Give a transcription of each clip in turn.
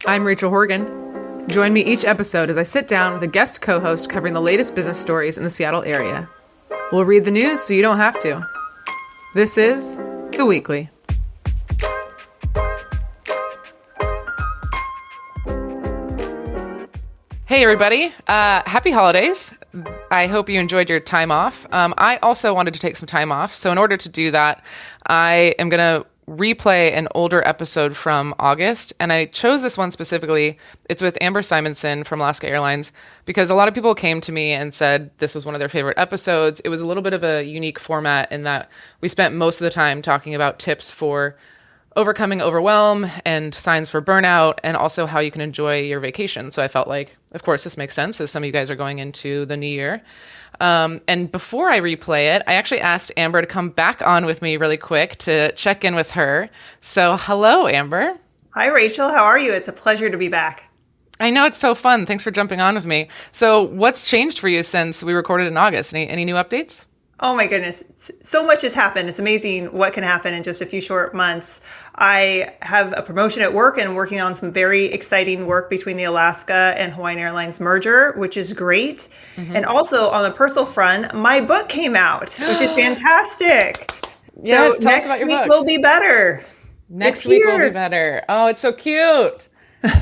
I'm Rachel Horgan. Join me each episode as I sit down with a guest co-host covering the latest business stories in the Seattle area. We'll read the news so you don't have to. This is The Weekly. Hey everybody, happy holidays. I hope you enjoyed your time off. I also wanted to take some time off, so in order to do that, I am going to replay an older episode from August, and I chose this one specifically. It's with Amber Simonsen from Alaska Airlines, because a lot of people came to me and said this was one of their favorite episodes. It was a little bit of a unique format in that we spent most of the time talking about tips for overcoming overwhelm and signs for burnout, and also how you can enjoy your vacation. So I felt like, of course, this makes sense as some of you guys are going into the new year. And before I replay it, I actually asked Amber to come back on with me really quick to check in with her. So hello, Amber. Hi, Rachel. How are you? It's a pleasure to be back. I know, it's so fun. Thanks for jumping on with me. So what's changed for you since we recorded in August? Any new updates? Oh my goodness. So much has happened. It's amazing what can happen in just a few short months. I have a promotion at work and working on some very exciting work between the Alaska and Hawaiian Airlines merger, which is great. Mm-hmm. And also on the personal front, my book came out, which is fantastic. Yes, so next week will be better. Next week will be better. Oh, it's so cute.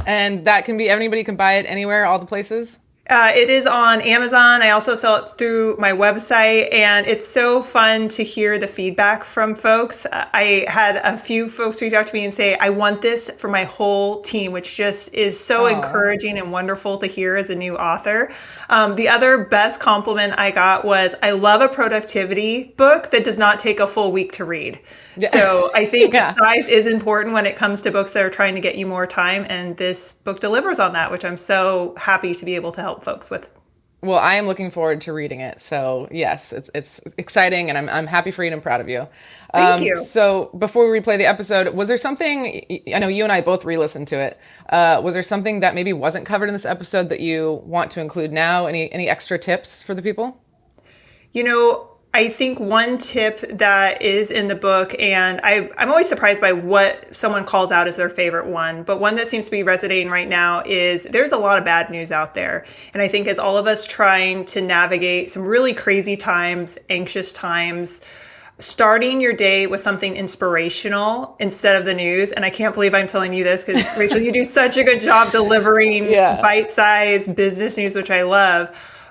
And that can be, anybody can buy it anywhere, all the places? It is on Amazon. I also sell it through my website, and it's so fun to hear the feedback from folks. I had a few folks reach out to me and say, I want this for my whole team, which just is so encouraging and wonderful to hear as a new author. The other best compliment I got was, I love a productivity book that does not take a full week to read. Yeah. So I think size is important when it comes to books that are trying to get you more time. And this book delivers on that, which I'm so happy to be able to help folks with. Well, I am looking forward to reading it. So yes, it's exciting, and I'm happy for you and I'm proud of you. Thank you. So before we replay the episode, was there something, I know you and I both re-listened to it. Was there something that maybe wasn't covered in this episode that you want to include now? Any extra tips for the people? You know, I think one tip that is in the book, and I'm always surprised by what someone calls out as their favorite one, but one that seems to be resonating right now is there's a lot of bad news out there. And I think as all of us trying to navigate some really crazy times, anxious times, starting your day with something inspirational instead of the news. And I can't believe I'm telling you this because, Rachel, you do such a good job delivering bite-sized business news, which I love.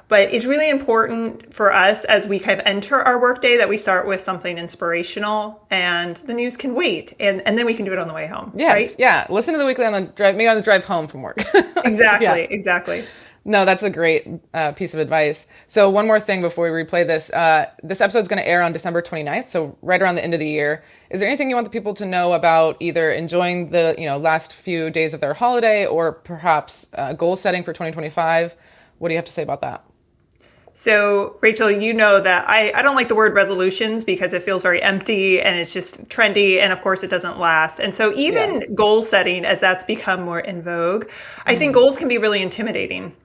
But it's really important for us as we kind of enter our workday that we start with something inspirational, and the news can wait, and then we can do it on the way home. Yes, right? Yeah. Listen to the Weekly on the drive, maybe on the drive home from work. Exactly. No, that's a great piece of advice. So one more thing before we replay this. This episode's going to air on December 29th, so right around the end of the year. Is there anything you want the people to know about either enjoying the last few days of their holiday, or perhaps goal setting for 2025? What do you have to say about that? So, Rachel, you know that I don't like the word resolutions because it feels very empty and it's just trendy. And of course, it doesn't last. And so even goal setting, as that's become more in vogue, I think goals can be really intimidating.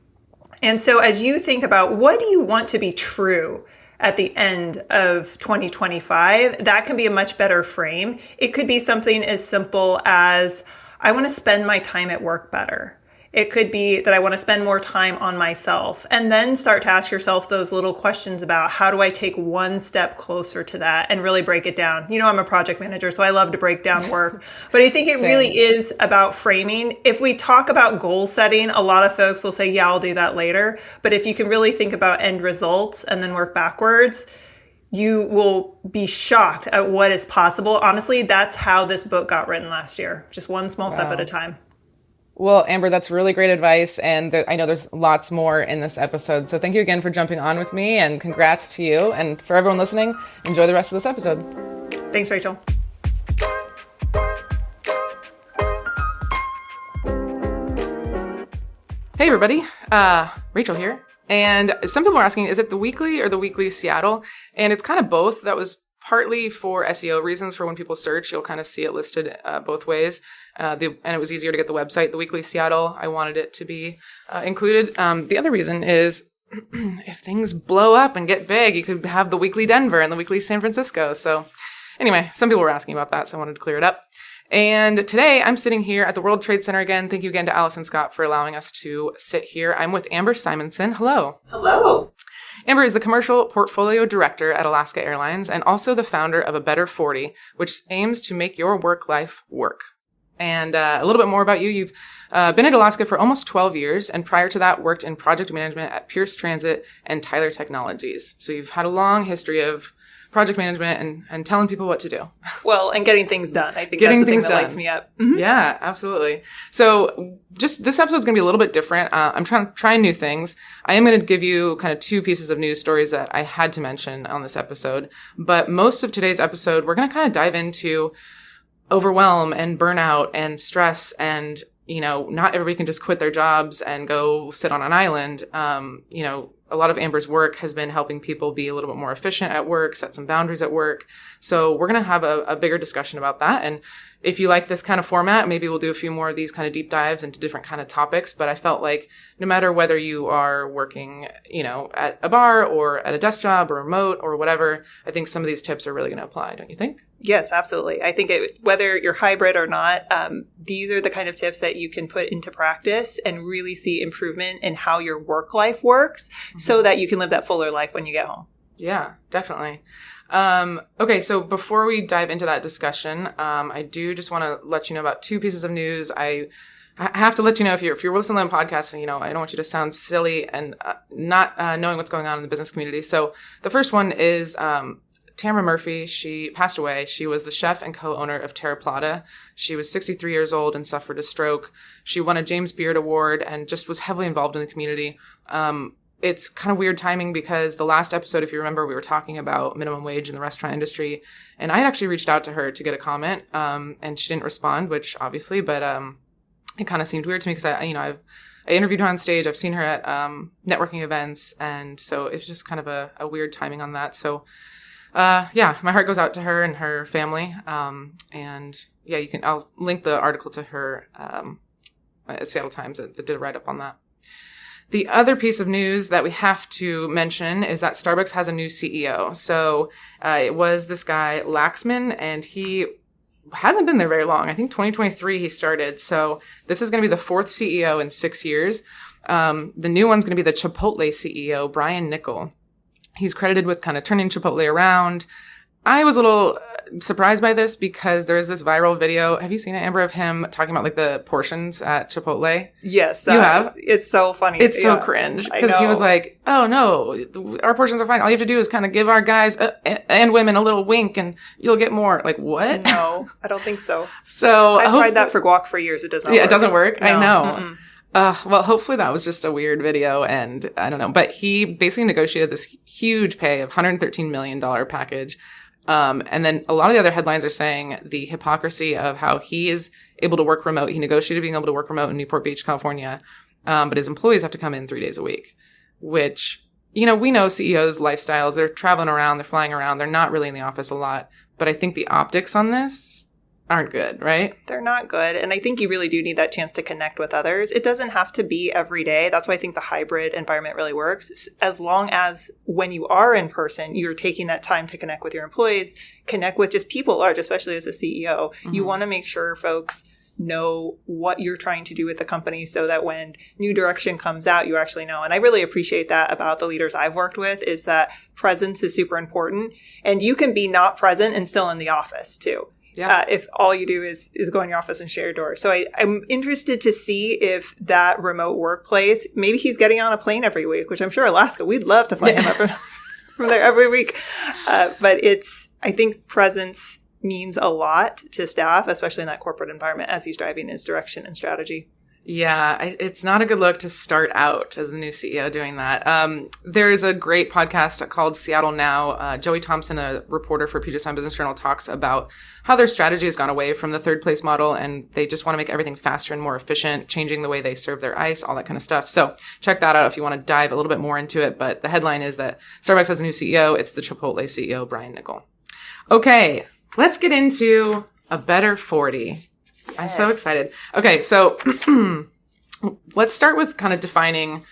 And so as you think about what do you want to be true at the end of 2025, that can be a much better frame. It could be something as simple as, I want to spend my time at work better. It could be that I want to spend more time on myself, and then start to ask yourself those little questions about how do I take one step closer to that and really break it down. You know, I'm a project manager, so I love to break down work, but I think it really is about framing. If we talk about goal setting, a lot of folks will say, yeah, I'll do that later. But if you can really think about end results and then work backwards, you will be shocked at what is possible. Honestly, that's how this book got written last year. Just one small step at a time. Well, Amber, that's really great advice. And I know there's lots more in this episode. So thank you again for jumping on with me, and congrats to you. And for everyone listening, enjoy the rest of this episode. Thanks, Rachel. Hey, everybody. Rachel here. And some people are asking, is it The Weekly or The Weekly Seattle? And it's kind of both. That was partly for SEO reasons. For when people search, you'll kind of see it listed both ways. And it was easier to get the website, The Weekly Seattle. I wanted it to be included. The other reason is if things blow up and get big, you could have The Weekly Denver and The Weekly San Francisco. So anyway, some people were asking about that, so I wanted to clear it up. And today I'm sitting here at the World Trade Center again. Thank you again to Allison Scott for allowing us to sit here. I'm with Amber Simonsen. Hello. Hello. Amber is the Commercial Portfolio Director at Alaska Airlines and also the founder of A Better 40, which aims to make your work life work. And a little bit more about you. You've been at Alaska for almost 12 years, and prior to that worked in project management at Pierce Transit and Tyler Technologies. So you've had a long history of project management and telling people what to do. Well, and getting things done. I think that's the thing that lights me up. Mm-hmm. Yeah, absolutely. So just this episode is going to be a little bit different. I'm trying new things. I am going to give you kind of two pieces of news stories that I had to mention on this episode. But most of today's episode, we're going to kind of dive into overwhelm and burnout and stress and, not everybody can just quit their jobs and go sit on an island. A lot of Amber's work has been helping people be a little bit more efficient at work, set some boundaries at work. So we're going to have a bigger discussion about that. And if you like this kind of format, maybe we'll do a few more of these kind of deep dives into different kind of topics. But I felt like no matter whether you are working, at a bar or at a desk job or remote or whatever, I think some of these tips are really going to apply, don't you think? Yes, absolutely. I think whether you're hybrid or not, these are the kind of tips that you can put into practice and really see improvement in how your work life works so that you can live that fuller life when you get home. Yeah, definitely. Okay, so before we dive into that discussion, I do just want to let you know about two pieces of news. I have to let you know if you're listening to the podcast, and I don't want you to sound silly and not knowing what's going on in the business community. So the first one is Tamara Murphy. She passed away. She was the chef and co-owner of Terra Plata. She was 63 years old and suffered a stroke. She won a James Beard Award and just was heavily involved in the community. It's kind of weird timing because the last episode, if you remember, we were talking about minimum wage in the restaurant industry. And I had actually reached out to her to get a comment, and she didn't respond, which obviously, but it kind of seemed weird to me because I interviewed her on stage. I've seen her at networking events. And so it's just kind of a weird timing on that. So my heart goes out to her and her family. I'll link the article to her at Seattle Times that did a write-up on that. The other piece of news that we have to mention is that Starbucks has a new CEO. So it was this guy, Laxman, and he hasn't been there very long. I think 2023 he started. So this is going to be the fourth CEO in 6 years. The new one's going to be the Chipotle CEO, Brian Niccol. He's credited with kind of turning Chipotle around. I was a little surprised by this because there is this viral video. Have you seen it, Amber, of him talking about the portions at Chipotle? Yes. You have? It's so funny. It's so cringe because he was like, oh no, our portions are fine. All you have to do is kind of give our guys and women a little wink and you'll get more. Like, what? No, I don't think so. So I've tried that for guac for years. It doesn't work. Yeah, it doesn't work. No. I know. Well, hopefully that was just a weird video and I don't know. But he basically negotiated this huge pay of $113 million package. And then a lot of the other headlines are saying the hypocrisy of how he is able to work remote. He negotiated being able to work remote in Newport Beach, California. But his employees have to come in 3 days a week, which, we know CEOs' lifestyles. They're traveling around, they're flying around. They're not really in the office a lot. But I think the optics on this aren't good, right? They're not good. And I think you really do need that chance to connect with others. It doesn't have to be every day. That's why I think the hybrid environment really works. As long as when you are in person, you're taking that time to connect with your employees, connect with just people at large, especially as a CEO. Mm-hmm. You want to make sure folks know what you're trying to do with the company so that when new direction comes out, you actually know. And I really appreciate that about the leaders I've worked with is that presence is super important. And you can be not present and still in the office too. Yeah. If all you do is go in your office and share your door. So I'm interested to see if that remote workplace, maybe he's getting on a plane every week, which I'm sure Alaska, we'd love to fly him up from there every week. But I think presence means a lot to staff, especially in that corporate environment as he's driving his direction and strategy. Yeah, it's not a good look to start out as the new CEO doing that. There's a great podcast called Seattle Now. Joey Thompson, a reporter for Puget Sound Business Journal, talks about how their strategy has gone away from the third place model and they just want to make everything faster and more efficient, changing the way they serve their ice, all that kind of stuff. So check that out if you want to dive a little bit more into it. But the headline is that Starbucks has a new CEO. It's the Chipotle CEO, Brian Niccol. Okay, let's get into A Better 40. Yes. I'm so excited. Okay, so let's start with kind of defining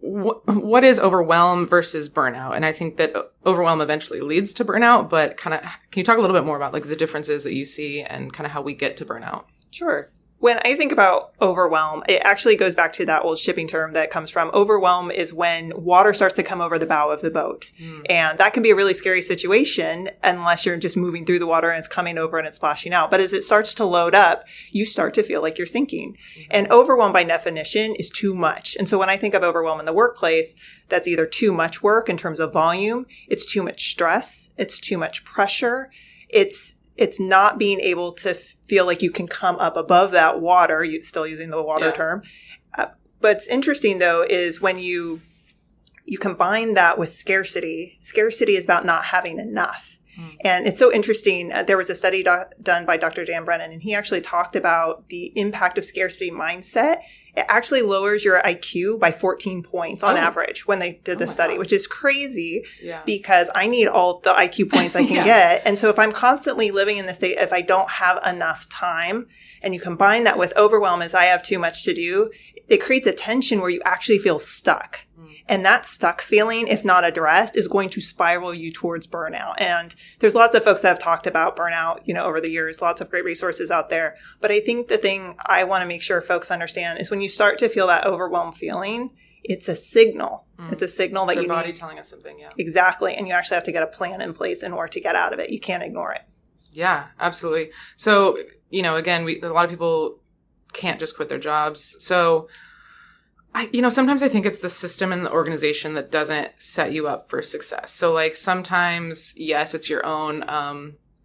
what is overwhelm versus burnout? And I think that overwhelm eventually leads to burnout, but kind of, can you talk a little bit more about like the differences that you see and kind of how we get to burnout? Sure. When I think about overwhelm, it actually goes back to that old shipping term that comes from overwhelm is when water starts to come over the bow of the boat. And that can be a really scary situation unless you're just moving through the water and it's coming over and it's splashing out. But as it starts to load up, you start to feel like you're sinking. And overwhelm by definition is too much. And so when I think of overwhelm in the workplace, that's either too much work in terms of volume, it's too much stress, it's too much pressure, it's not being able to feel like you can come up above that water, still using the water term. What's interesting, though, is when you combine that with scarcity. Scarcity is about not having enough. And it's so interesting. There was a study done by Dr. Dan Brennan, and he actually talked about the impact of scarcity mindset. It actually lowers your IQ by 14 points on average when they did the study, which is crazy because I need all the IQ points I can get. And so if I'm constantly living in this state, if I don't have enough time, and you combine that with overwhelm as I have too much to do, it creates a tension where you actually feel stuck. And that stuck feeling, if not addressed, is going to spiral you towards burnout. And there's lots of folks that have talked about burnout, over the years, lots of great resources out there. But I think the thing I want to make sure folks understand is when you start to feel that overwhelmed feeling, it's a signal. It's a signal that it's your body telling us something. Yeah, exactly. And you actually have to get a plan in place in order to get out of it. You can't ignore it. Yeah, absolutely. So, again, a lot of people can't just quit their jobs. So, sometimes I think it's the system and the organization that doesn't set you up for success. So like sometimes, yes, it's your own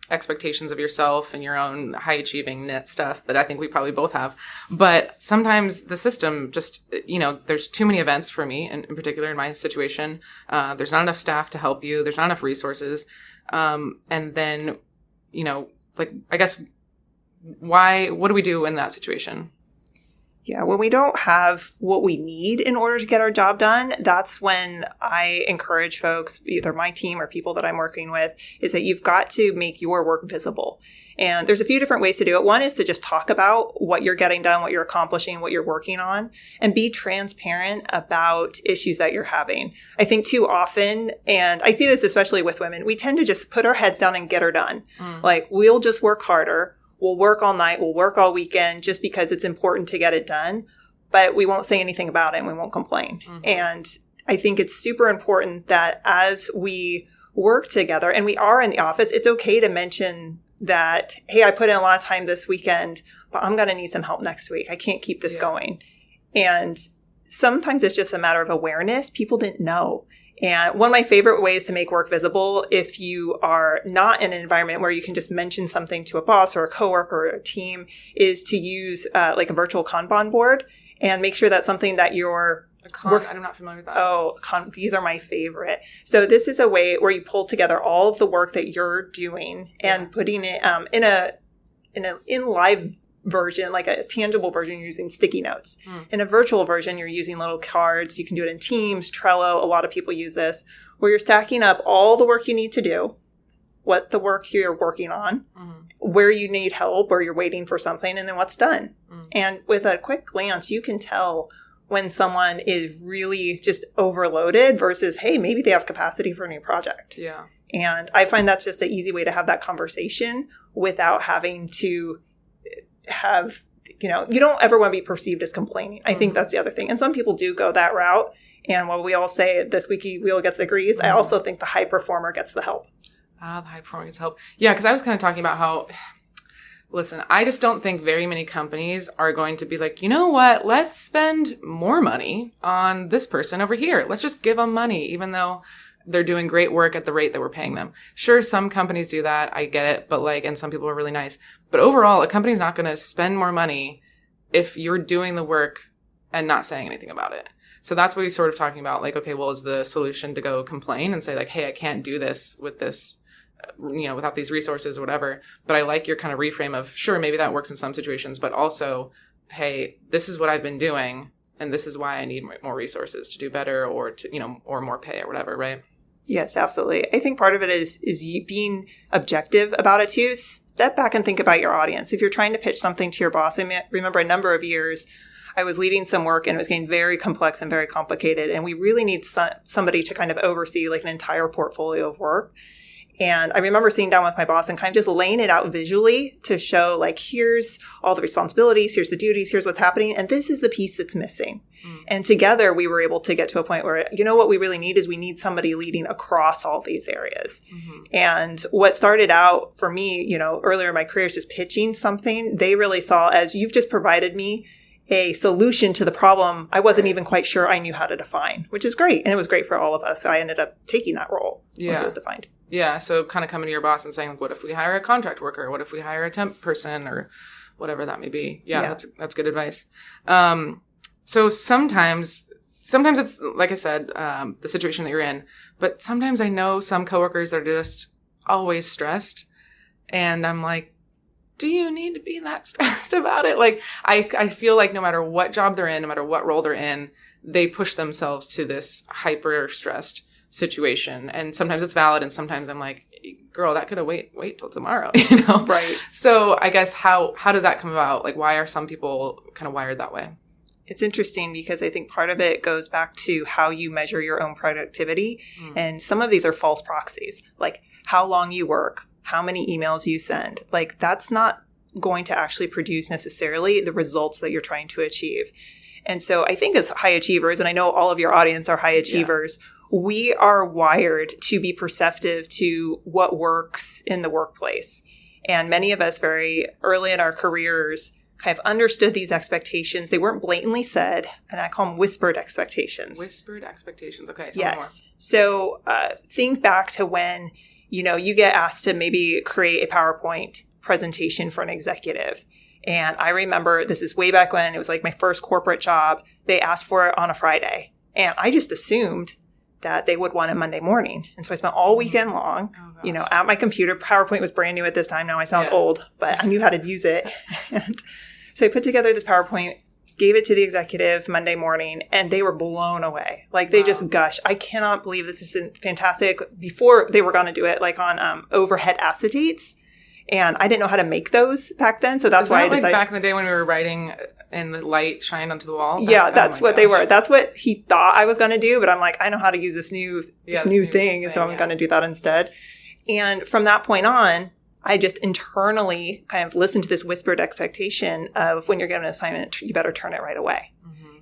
expectations of yourself and your own high achieving stuff that I think we probably both have. But sometimes the system just, there's too many events for me, and in particular in my situation. There's not enough staff to help you. There's not enough resources. And then, I guess, what do we do in that situation? Yeah, when we don't have what we need in order to get our job done, that's when I encourage folks, either my team or people that I'm working with, is that you've got to make your work visible. And there's a few different ways to do it. One is to just talk about what you're getting done, what you're accomplishing, what you're working on, and be transparent about issues that you're having. I think too often, and I see this especially with women, we tend to just put our heads down and get her done. Like, we'll just work harder. We'll work all night. We'll work all weekend just because it's important to get it done. But we won't say anything about it and we won't complain. And I think it's super important that as we work together and we are in the office, it's okay to mention that, hey, I put in a lot of time this weekend, but I'm going to need some help next week. I can't keep this going. And sometimes it's just a matter of awareness. People didn't know. And one of my favorite ways to make work visible, if you are not in an environment where you can just mention something to a boss or a coworker or a team, is to use like a virtual Kanban board and make sure that's something that you're I'm not familiar with that. These are my favorite. So this is a way where you pull together all of the work that you're doing and putting it in live version, like a tangible version, you're using sticky notes. In a virtual version, you're using little cards. You can do it in Teams, Trello. A lot of people use this, where you're stacking up all the work you need to do, what the work you're working on, where you need help or you're waiting for something, and then what's done. And with a quick glance, you can tell when someone is really just overloaded versus, hey, maybe they have capacity for a new project. Yeah. And I find that's just an easy way to have that conversation without having to have, you don't ever want to be perceived as complaining. I think that's the other thing. And some people do go that route. And while we all say the squeaky wheel gets the grease, I also think the high performer gets the help. The high performer gets help. Yeah, because I was kind of talking about how, listen, I just don't think very many companies are going to be like, you know what, let's spend more money on this person over here. Let's just give them money, even though they're doing great work at the rate that we're paying them. Sure, some companies do that. I get it. But and some people are really nice. But overall, a company's not going to spend more money if you're doing the work and not saying anything about it. So that's what we're sort of talking about. Like, okay, well, is the solution to go complain and say like, hey, I can't do this with this, without these resources or whatever. But I like your kind of reframe of, sure, maybe that works in some situations, but also, hey, this is what I've been doing. And this is why I need more resources to do better or to, or more pay or whatever, right? Yes, absolutely. I think part of it is you being objective about it too. Step back and think about your audience. If you're trying to pitch something to your boss, I remember a number of years, I was leading some work and it was getting very complex and very complicated. And we really need somebody to kind of oversee like an entire portfolio of work. And I remember sitting down with my boss and kind of just laying it out visually to show like, here's all the responsibilities, here's the duties, here's what's happening. And this is the piece that's missing. And together we were able to get to a point where, you know, what we really need is we need somebody leading across all these areas. And what started out for me, you know, earlier in my career is just pitching something they really saw as, you've just provided me a solution to the problem I wasn't even quite sure I knew how to define, which is great. And it was great for all of us. So I ended up taking that role once it was defined. Yeah. So kind of coming to your boss and saying, like, what if we hire a contract worker? What if we hire a temp person or whatever that may be? Yeah. That's good advice. So sometimes it's, like I said, the situation that you're in, but sometimes I know some coworkers are just always stressed. And I'm like, do you need to be that stressed about it? Like, I feel like no matter what job they're in, no matter what role they're in, they push themselves to this hyper stressed situation. And sometimes it's valid. And sometimes I'm like, girl, that could have wait till tomorrow, you know? Right. So I guess how does that come about? Like, why are some people kind of wired that way? It's interesting because I think part of it goes back to how you measure your own productivity. And some of these are false proxies, like how long you work, how many emails you send. Like, that's not going to actually produce necessarily the results that you're trying to achieve. And so I think as high achievers, and I know all of your audience are high achievers, we are wired to be perceptive to what works in the workplace. And many of us very early in our careers kind of understood these expectations. They weren't blatantly said, and I call them whispered expectations. Whispered expectations. Okay. Tell me more. So think back to when, you know, you get asked to maybe create a PowerPoint presentation for an executive. And I remember this is way back when it was like my first corporate job. They asked for it on a Friday. And I just assumed that they would want it Monday morning. And so I spent all weekend long, you know, at my computer. PowerPoint was brand new at this time. Now I sound old, but I knew how to use it. And so I put together this PowerPoint, gave it to the executive Monday morning, and they were blown away. Like, they just gushed. I cannot believe this is fantastic. Before they were going to do it, like on overhead acetates. And I didn't know how to make those back then. So that's why I decided. Like back in the day when we were writing and the light shined onto the wall? That's what they were. That's what he thought I was going to do. But I'm like, I know how to use this new thing. And so I'm going to do that instead. And from that point on, I just internally kind of listened to this whispered expectation of, when you're given an assignment, you better turn it right away.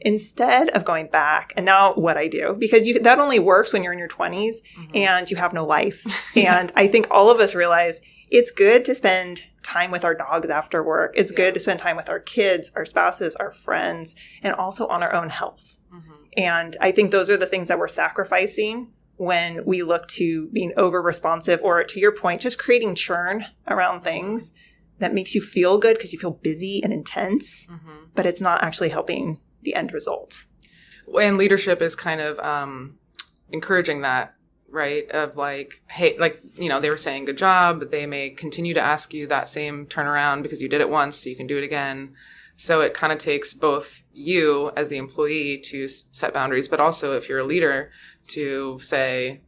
Instead of going back. And now what I do, because that only works when you're in your 20s and you have no life. And I think all of us realize it's good to spend time with our dogs after work. It's good to spend time with our kids, our spouses, our friends, and also on our own health. And I think those are the things that we're sacrificing when we look to being over responsive, or, to your point, just creating churn around things that makes you feel good because you feel busy and intense, but it's not actually helping the end result. And leadership is kind of encouraging that, right? Of like, hey, like, you know, they were saying good job, but they may continue to ask you that same turnaround because you did it once, so you can do it again. So it kind of takes both you as the employee to set boundaries, but also if you're a leader to say,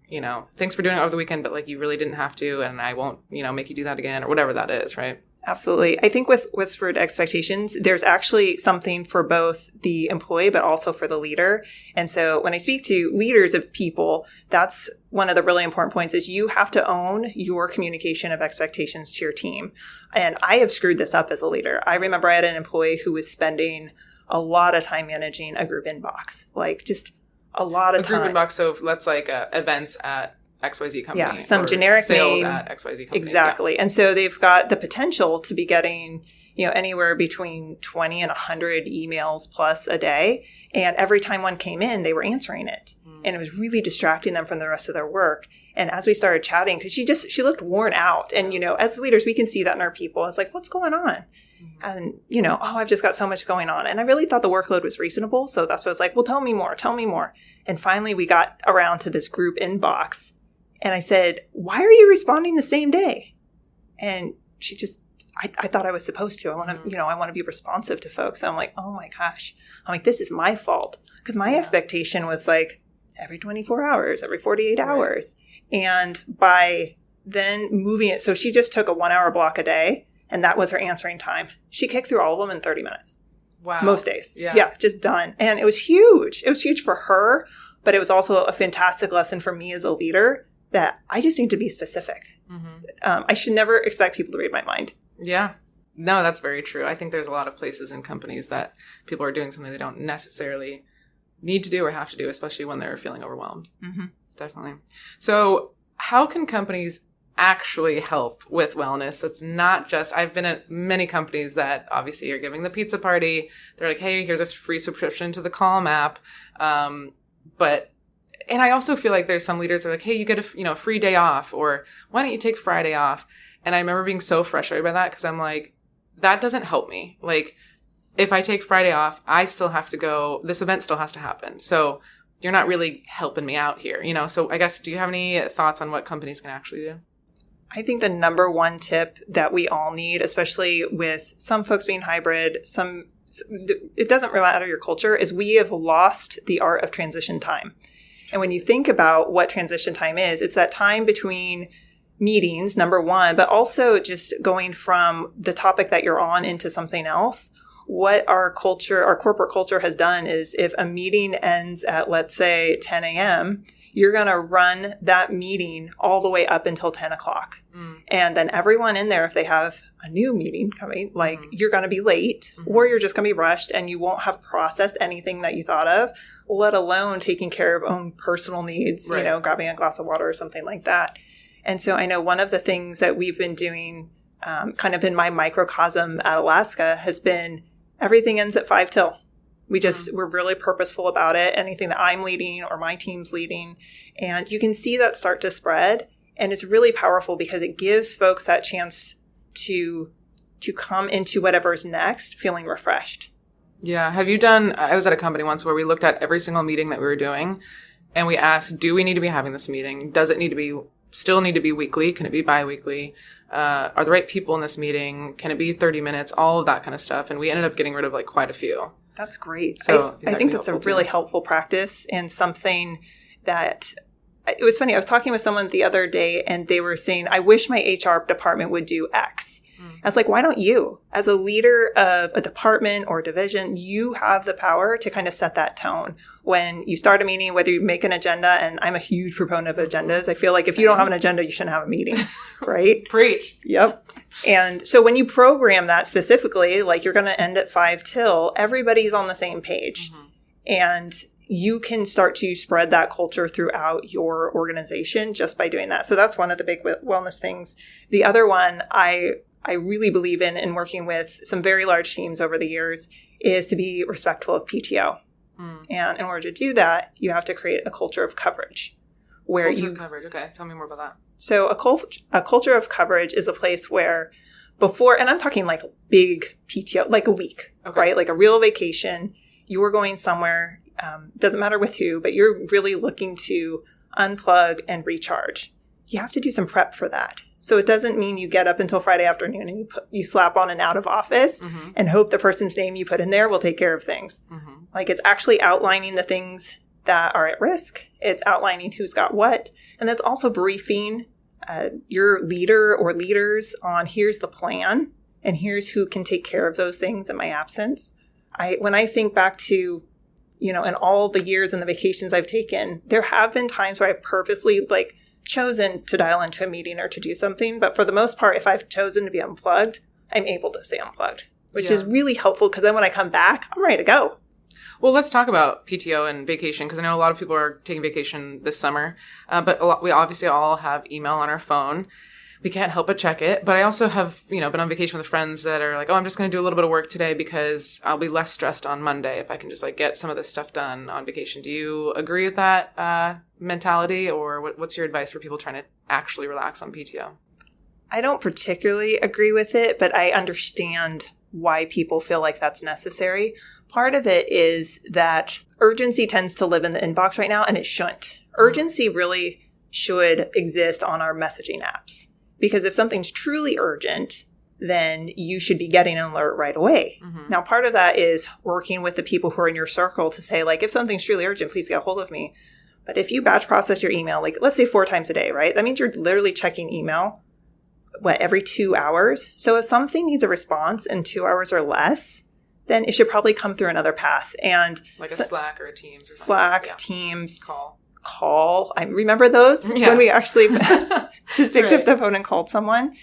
you know, thanks for doing it over the weekend, but like, you really didn't have to, and I won't, you know, make you do that again, or whatever that is, right? Absolutely. I think with whispered expectations, there's actually something for both the employee, but also for the leader. And so when I speak to leaders of people, that's one of the really important points, is you have to own your communication of expectations to your team. And I have screwed this up as a leader. I remember I had an employee who was spending a lot of time managing a group inbox, like just a lot of time. A group inbox. So let's like events at XYZ company. Yeah, some generic sales name. At XYZ company. Exactly. Yeah. And so they've got the potential to be getting, you know, anywhere between 20 and 100 emails plus a day. And every time one came in, they were answering it. And it was really distracting them from the rest of their work. And as we started chatting, because she looked worn out. And, you know, as leaders, we can see that in our people. It's like, what's going on? And, you know, I've just got so much going on. And I really thought the workload was reasonable. So that's what I was like, well, tell me more. And finally, we got around to this group inbox. And I said, why are you responding the same day? And she just, I thought I was supposed to. I want to, you know, I want to be responsive to folks. And I'm like, oh my gosh. I'm like, this is my fault. Because my expectation was like every 24 hours, every 48 hours. And by then moving it, so she just took a 1 hour block a day, and that was her answering time. She kicked through all of them in 30 minutes. Wow. Most days. Yeah. Yeah, just done. And it was huge. It was huge for her, but it was also a fantastic lesson for me as a leader that I just need to be specific. I should never expect people to read my mind. Yeah. No, that's very true. I think there's a lot of places in companies that people are doing something they don't necessarily need to do or have to do, especially when they're feeling overwhelmed. Definitely. So how can companies actually help with wellness? That's not just, I've been at many companies that obviously are giving the pizza party. They're like, hey, here's a free subscription to the Calm app. And I also feel like there's some leaders that are like, hey, you get a free day off, or why don't you take Friday off? And I remember being so frustrated by that because I'm like, that doesn't help me. Like, if I take Friday off, I still have to go, this event still has to happen. So you're not really helping me out here, So I guess, do you have any thoughts on what companies can actually do? I think the number one tip that we all need, especially with some folks being hybrid, it doesn't really matter your culture, is we have lost the art of transition time. And when you think about what transition time is, it's that time between meetings, number one, but also just going from the topic that you're on into something else. What our corporate culture has done is if a meeting ends at, let's say, 10 a.m., you're going to run that meeting all the way up until 10 o'clock. And then everyone in there, if they have a new meeting coming, you're going to be late or you're just going to be rushed and you won't have processed anything that you thought of, let alone taking care of own personal needs, right. Grabbing a glass of water or something like that. And so I know one of the things that we've been doing kind of in my microcosm at Alaska has been everything ends at 5 till. We're really purposeful about it. Anything that I'm leading or my team's leading. And you can see that start to spread. And it's really powerful because it gives folks that chance to come into whatever's next feeling refreshed. Yeah. I was at a company once where we looked at every single meeting that we were doing and we asked, do we need to be having this meeting? Does it still need to be weekly? Can it be bi-weekly? Are the right people in this meeting? Can it be 30 minutes? All of that kind of stuff. And we ended up getting rid of quite a few. That's great. So I think that's a really helpful practice and something that it was funny. I was talking with someone the other day and they were saying, I wish my HR department would do X. I was like, why don't you? As a leader of a department or division, you have the power to kind of set that tone. When you start a meeting, whether you make an agenda, and I'm a huge proponent of agendas. I feel like if you don't have an agenda, you shouldn't have a meeting, right? Preach. Yep. And so when you program that specifically, like you're going to end at 5 till, everybody's on the same page. And you can start to spread that culture throughout your organization just by doing that. So that's one of the big wellness things. The other one I really believe in working with some very large teams over the years is to be respectful of PTO. And in order to do that, you have to create a culture of coverage. Coverage. Okay. Tell me more about that. So a culture of coverage is a place where and I'm talking like big PTO, like a week, right? Like a real vacation. You are going somewhere, doesn't matter with who, but you're really looking to unplug and recharge. You have to do some prep for that. So it doesn't mean you get up until Friday afternoon and you slap on an out of office and hope the person's name you put in there will take care of things. Like it's actually outlining the things that are at risk. It's outlining who's got what. And that's also briefing your leader or leaders on here's the plan and here's who can take care of those things in my absence. When I think back to, in all the years and the vacations I've taken, there have been times where I've purposely chosen to dial into a meeting or to do something. But for the most part, if I've chosen to be unplugged, I'm able to stay unplugged, which is really helpful because then when I come back, I'm ready to go. Well, let's talk about PTO and vacation because I know a lot of people are taking vacation this summer, but we obviously all have email on our phone. We can't help but check it. But I also have, been on vacation with friends that are like, oh, I'm just going to do a little bit of work today because I'll be less stressed on Monday if I can just get some of this stuff done on vacation. Do you agree with that mentality, or what's your advice for people trying to actually relax on PTO? I don't particularly agree with it, but I understand why people feel like that's necessary. Part of it is that urgency tends to live in the inbox right now, and it shouldn't. Urgency really should exist on our messaging apps. Because if something's truly urgent, then you should be getting an alert right away. Now, part of that is working with the people who are in your circle to say, if something's truly urgent, please get a hold of me. But if you batch process your email, let's say 4 times a day, right? That means you're literally checking email, every 2 hours? So if something needs a response in 2 hours or less, then it should probably come through another path. And like a Slack or a Teams or something. Slack, Teams, call. I remember those when we actually just picked up the phone and called someone.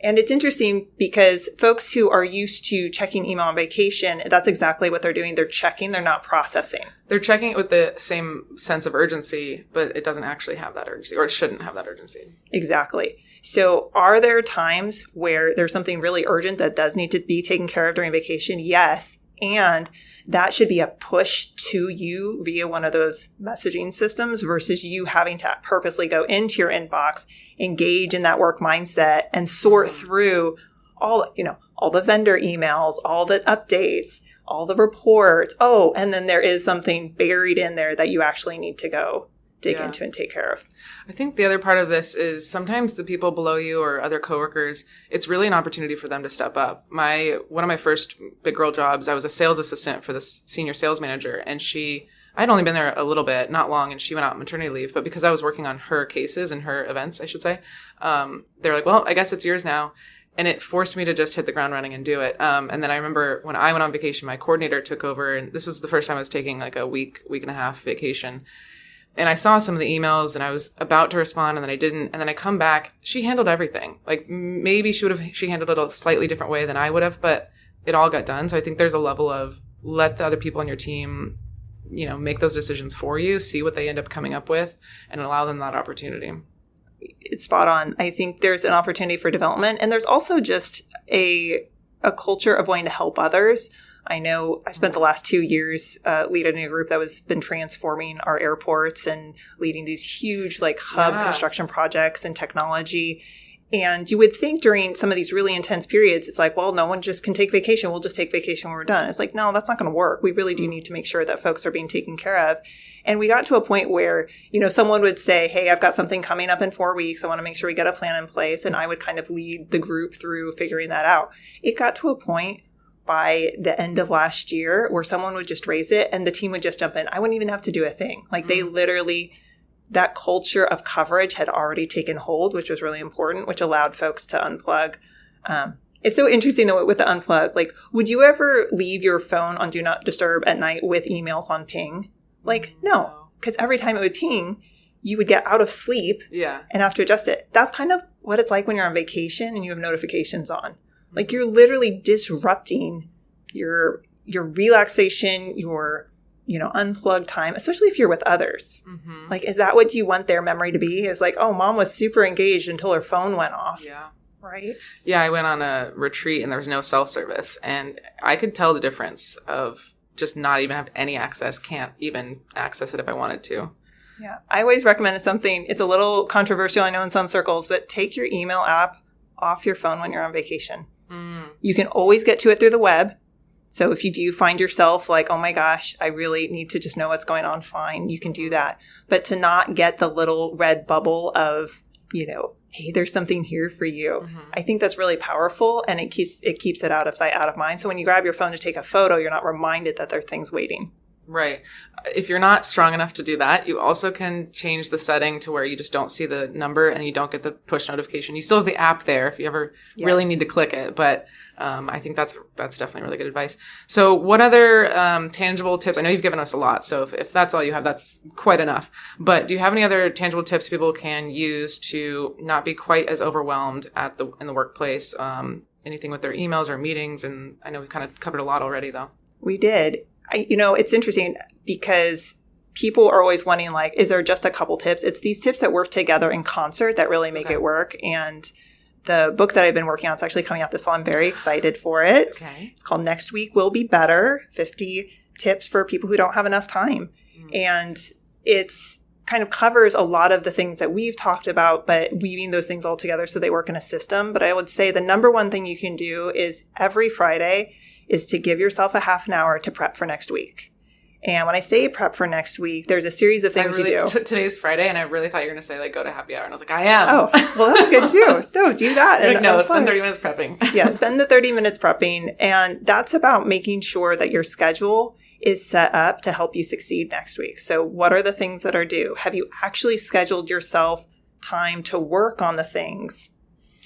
And it's interesting because folks who are used to checking email on vacation, that's exactly what they're doing. They're checking, they're not processing. They're checking it with the same sense of urgency, but it doesn't actually have that urgency, or it shouldn't have that urgency. Exactly. So are there times where there's something really urgent that does need to be taken care of during vacation? Yes. And that should be a push to you via one of those messaging systems versus you having to purposely go into your inbox, engage in that work mindset, and sort through all the vendor emails, all the updates, all the reports. Oh, and then there is something buried in there that you actually need to go dig into and take care of. I think the other part of this is sometimes the people below you or other coworkers, it's really an opportunity for them to step up. One of my first big girl jobs, I was a sales assistant for this senior sales manager, and I'd only been there a little bit, not long, and she went out on maternity leave. But because I was working on her cases and her events, I should say, they were like, well, I guess it's yours now. And it forced me to just hit the ground running and do it. And then I remember when I went on vacation, my coordinator took over, and this was the first time I was taking like a week and a half vacation. And I saw some of the emails and I was about to respond and then I didn't. And then I come back, she handled everything. Like maybe she handled it a slightly different way than I would have, but it all got done. So I think there's a level of let the other people on your team, make those decisions for you, see what they end up coming up with, and allow them that opportunity. It's spot on. I think there's an opportunity for development, and there's also just a culture of wanting to help others. I know I spent the last 2 years leading a group that was been transforming our airports and leading these huge hub construction projects and technology. And you would think during some of these really intense periods, it's like, well, no one just can take vacation. We'll just take vacation when we're done. It's like, no, that's not going to work. We really do need to make sure that folks are being taken care of. And we got to a point where, someone would say, hey, I've got something coming up in 4 weeks. I want to make sure we get a plan in place. And I would kind of lead the group through figuring that out. It got to a point by the end of last year where someone would just raise it and the team would just jump in. I wouldn't even have to do a thing. They literally, that culture of coverage had already taken hold, which was really important, which allowed folks to unplug. It's so interesting though with the unplug. Would you ever leave your phone on Do Not Disturb at night with emails on ping? No, because every time it would ping, you would get out of sleep and have to adjust it. That's kind of what it's like when you're on vacation and you have notifications on. You're literally disrupting your relaxation, your, unplugged time, especially if you're with others. Mm-hmm. Is that what you want their memory to be? It's like, oh, mom was super engaged until her phone went off. Yeah. Right? Yeah, I went on a retreat and there was no cell service. And I could tell the difference of just not even have any access, can't even access it if I wanted to. Yeah. I always recommended something. It's a little controversial, I know, in some circles, but take your email app off your phone when you're on vacation. You can always get to it through the web. So if you do find yourself oh my gosh, I really need to just know what's going on, fine, you can do that. But to not get the little red bubble of, hey, there's something here for you. Mm-hmm. I think that's really powerful, and it keeps it out of sight, out of mind. So when you grab your phone to take a photo, you're not reminded that there are things waiting. Right. If you're not strong enough to do that, you also can change the setting to where you just don't see the number and you don't get the push notification. You still have the app there if you ever really need to click it. But I think that's definitely really good advice. So what other tangible tips? I know you've given us a lot. So if that's all you have, that's quite enough. But do you have any other tangible tips people can use to not be quite as overwhelmed in the workplace? Anything with their emails or meetings? And I know we kind of covered a lot already, though. We did. It's interesting because people are always wanting, is there just a couple tips? It's these tips that work together in concert that really make it work. And the book that I've been working on is actually coming out this fall. I'm very excited for it. Okay. It's called Next Week Will Be Better, 50 Tips for People Who Don't Have Enough Time. And it's kind of covers a lot of the things that we've talked about, but weaving those things all together so they work in a system. But I would say the number one thing you can do is every Friday is to give yourself a half an hour to prep for next week. And when I say prep for next week, there's a series of things you do. Today's Friday, and I really thought you were going to say, go to happy hour. And I was like, I am. Oh, well, that's good too. No, do that. No, spend 30 minutes prepping. Yeah, spend the 30 minutes prepping. And that's about making sure that your schedule is set up to help you succeed next week. So what are the things that are due? Have you actually scheduled yourself time to work on the things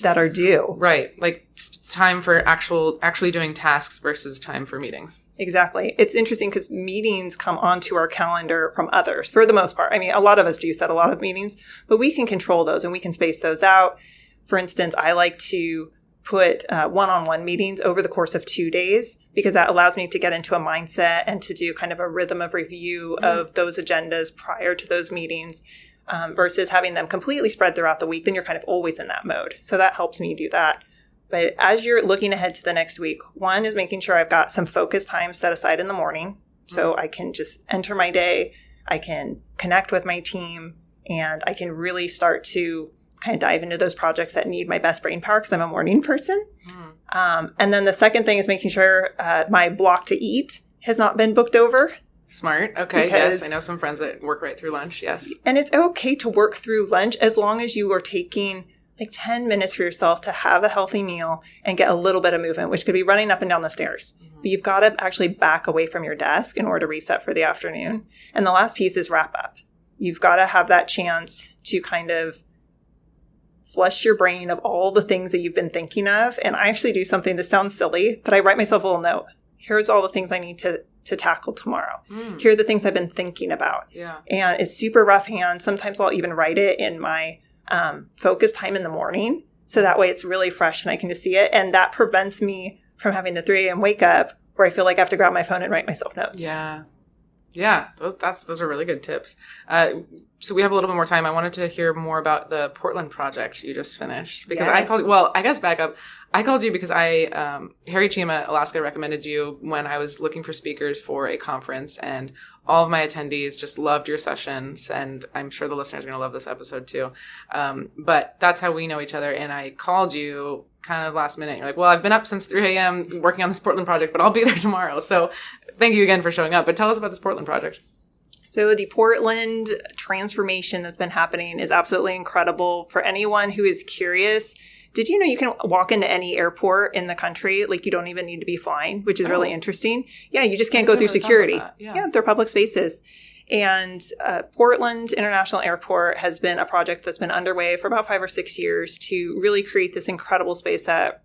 that are due. Right. Like time for actually doing tasks versus time for meetings. Exactly. It's interesting because meetings come onto our calendar from others for the most part. I mean, a lot of us do set a lot of meetings, but we can control those and we can space those out. For instance, I like to put one-on-one meetings over the course of 2 days because that allows me to get into a mindset and to do kind of a rhythm of review of those agendas prior to those meetings versus having them completely spread throughout the week. Then you're kind of always in that mode. So that helps me do that. But as you're looking ahead to the next week, one is making sure I've got some focus time set aside in the morning so I can just enter my day, I can connect with my team, and I can really start to kind of dive into those projects that need my best brain power because I'm a morning person. And then the second thing is making sure my block to eat has not been booked over. Smart. Okay. Yes. I know some friends that work right through lunch. Yes. And it's okay to work through lunch as long as you are taking like 10 minutes for yourself to have a healthy meal and get a little bit of movement, which could be running up and down the stairs. But you've got to actually back away from your desk in order to reset for the afternoon. And the last piece is wrap up. You've got to have that chance to kind of flush your brain of all the things that you've been thinking of. And I actually do something that sounds silly, but I write myself a little note. Here's all the things I need to tackle tomorrow. Here are the things I've been thinking about. Yeah. And it's super rough hand. Sometimes I'll even write it in my focus time in the morning. So that way it's really fresh and I can just see it. And that prevents me from having the 3 a.m. wake up where I feel like I have to grab my phone and write myself notes. Yeah. Yeah. Those are really good tips. So we have a little bit more time. I wanted to hear more about the Portland project you just finished because I guess back up. I called you because Harry Chima, Alaska, recommended you when I was looking for speakers for a conference, and all of my attendees just loved your sessions, and I'm sure the listeners are going to love this episode too. But that's how we know each other, and I called you kind of last minute. You're like, well, I've been up since 3 a.m. working on this Portland project, but I'll be there tomorrow. So thank you again for showing up. But tell us about this Portland project. So the Portland transformation that's been happening is absolutely incredible. For anyone who is curious, did you know you can walk into any airport in the country? Like you don't even need to be flying, which is really interesting. Yeah, you just can't go through security. Yeah, they're public spaces. And Portland International Airport has been a project that's been underway for about 5 or 6 years to really create this incredible space that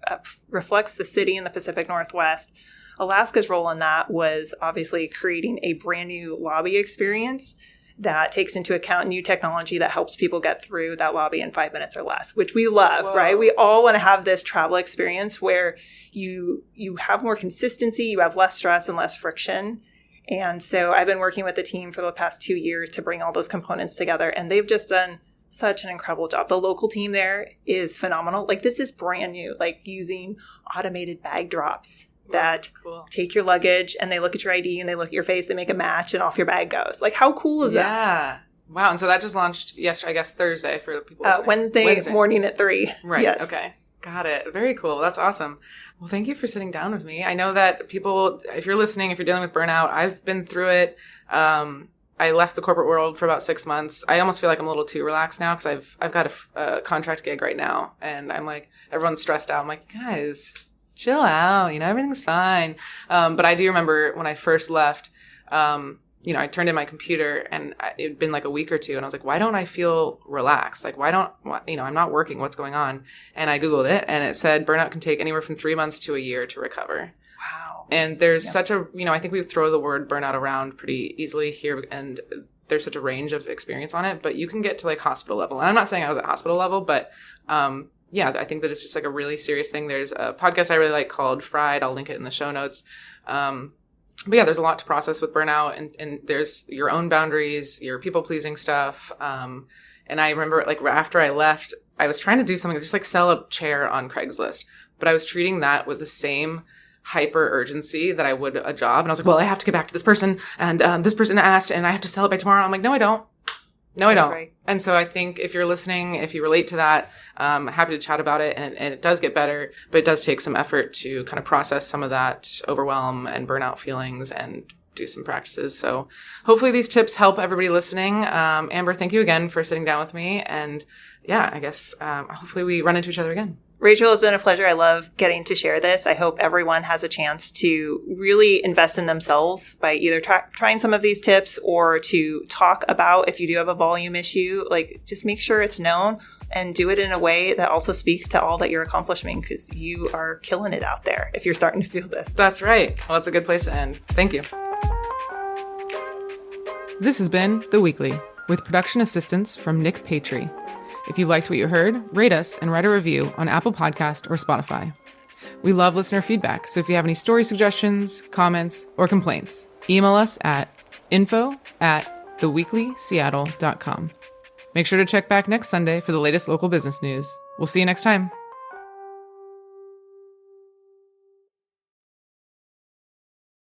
reflects the city in the Pacific Northwest. Alaska's role in that was obviously creating a brand new lobby experience that takes into account new technology that helps people get through that lobby in 5 minutes or less, which we love, right? We all want to have this travel experience where you have more consistency, you have less stress and less friction. And so I've been working with the team for the past 2 years to bring all those components together, and they've just done such an incredible job. The local team there is phenomenal. Like this is brand new, like using automated bag drops that take your luggage and they look at your ID and they look at your face, they make a match and off your bag goes. Like how cool is that? Yeah. Wow. And so that just launched yesterday, I guess Thursday for the people listening. Wednesday morning at 3. Right. Yes. Okay. Got it. Very cool. That's awesome. Well, thank you for sitting down with me. I know that people, if you're listening, if you're dealing with burnout, I've been through it. I left the corporate world for about 6 months. I almost feel like I'm a little too relaxed now because I've got a contract gig right now, and I'm like, everyone's stressed out. I'm like, guys, chill out, everything's fine. But I do remember when I first left, I turned in my computer and it'd been like a week or two. And I was like, why don't I feel relaxed? Like, I'm not working. What's going on? And I Googled it and it said burnout can take anywhere from 3 months to a year to recover. Wow. And there's such a, I think we throw the word burnout around pretty easily here. And there's such a range of experience on it, but you can get to like hospital level. And I'm not saying I was at hospital level, but, I think that it's just like a really serious thing. There's a podcast I really like called Fried. I'll link it in the show notes. But yeah, there's a lot to process with burnout, and there's your own boundaries, your people-pleasing stuff. And I remember like after I left, I was trying to do something, just like sell a chair on Craigslist, but I was treating that with the same hyper urgency that I would a job. And I was like, well, I have to get back to this person, and this person asked, and I have to sell it by tomorrow. I'm like, no, I don't. No, I don't. Right. And so I think if you're listening, if you relate to that, happy to chat about it. And it does get better, but it does take some effort to kind of process some of that overwhelm and burnout feelings and do some practices. So hopefully these tips help everybody listening. Amber, thank you again for sitting down with me. And yeah, I guess hopefully we run into each other again. Rachel, it's been a pleasure. I love getting to share this. I hope everyone has a chance to really invest in themselves by either trying some of these tips or to talk about if you do have a volume issue, like just make sure it's known. and do it in a way that also speaks to all that you're accomplishing, because you are killing it out there if you're starting to feel this. That's right. Well, that's a good place to end. Thank you. This has been The Weekly, with production assistance from Nick Patry. If you liked what you heard, rate us and write a review on Apple Podcast or Spotify. We love listener feedback, so if you have any story suggestions, comments, or complaints, email us at info@theweeklyseattle.com. Make sure to check back next Sunday for the latest local business news. We'll see you next time.